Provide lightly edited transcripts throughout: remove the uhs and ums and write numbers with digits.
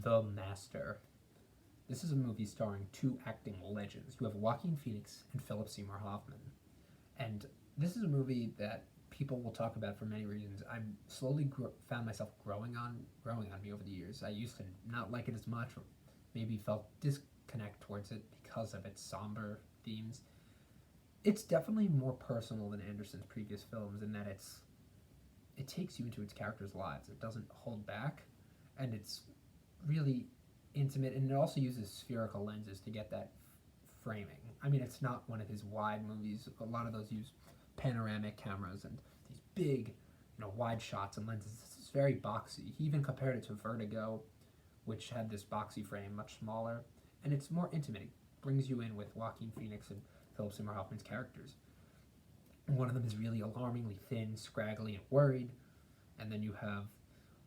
The Master. This is a movie starring two acting legends. You have Joaquin Phoenix and Philip Seymour Hoffman. And this is a movie that people will talk about for many reasons. I've slowly found myself growing on me over the years. I used to not like it as much, or maybe felt disconnect towards it because of its somber themes. It's definitely more personal than Anderson's previous films in that it takes you into its characters' lives. It doesn't hold back, and it's really intimate, and it also uses spherical lenses to get that framing. I mean, it's not one of his wide movies. A lot of those use panoramic cameras and these big, wide shots and lenses. It's very boxy. He even compared it to Vertigo, which had this boxy frame, much smaller, and it's more intimate. It brings you in with Joaquin Phoenix and Philip Seymour Hoffman's characters. One of them is really alarmingly thin, scraggly, and worried, and then you have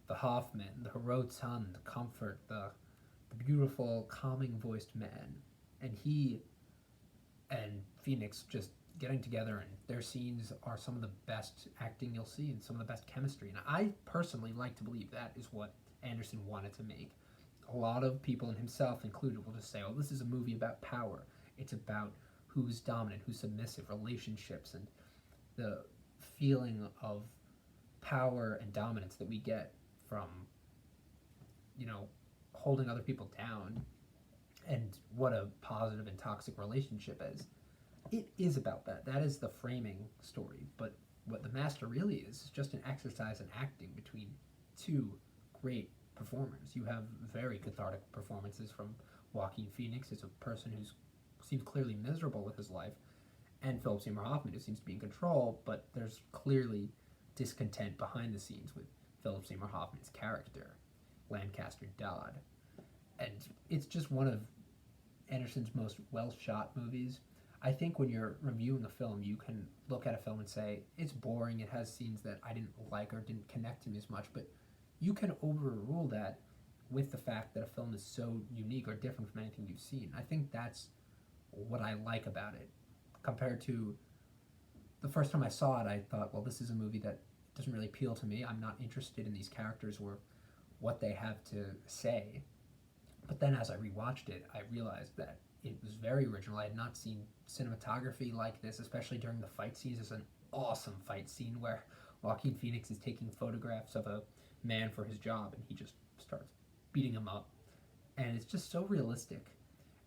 the Hoffman, the heroic son, the comfort, the beautiful, calming voiced man. And he and Phoenix just getting together, and their scenes are some of the best acting you'll see and some of the best chemistry. And I personally like to believe that is what Anderson wanted to make. A lot of people, and himself included, will just say, oh, this is a movie about power. It's about who's dominant, who's submissive, relationships, and the feeling of power and dominance that we get from, holding other people down, and what a positive and toxic relationship is. It is about that. That is the framing story. But what The Master really is just an exercise in acting between two great performers. You have very cathartic performances from Joaquin Phoenix as a person who seems clearly miserable with his life, and Philip Seymour Hoffman, who seems to be in control, but there's clearly discontent behind the scenes with Philip Seymour Hoffman's character, Lancaster Dodd. And it's just one of Anderson's most well-shot movies. I think when you're reviewing a film, you can look at a film and say, it's boring, it has scenes that I didn't like or didn't connect to me as much, but you can overrule that with the fact that a film is so unique or different from anything you've seen. I think that's what I like about it. Compared to the first time I saw it, I thought, well, this is a movie that doesn't really appeal to me. I'm not interested in these characters or what they have to say. But then as I rewatched it, I realized that it was very original. I had not seen cinematography like this, especially during the fight scenes. There's an awesome fight scene where Joaquin Phoenix is taking photographs of a man for his job, and he just starts beating him up. And it's just so realistic.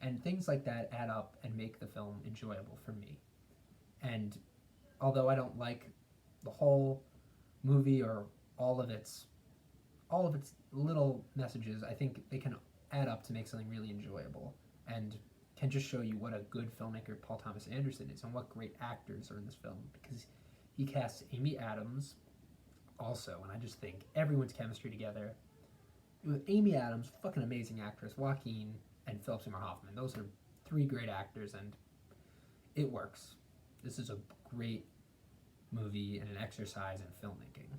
And things like that add up and make the film enjoyable for me. And although I don't like the whole movie or all of its little messages, I think they can add up to make something really enjoyable and can just show you what a good filmmaker Paul Thomas Anderson is and what great actors are in this film, because he casts Amy Adams also, and I just think everyone's chemistry together with Amy Adams, fucking amazing actress, Joaquin, and Philip Seymour Hoffman. Those are three great actors, and it works. This is a great movie and an exercise in filmmaking.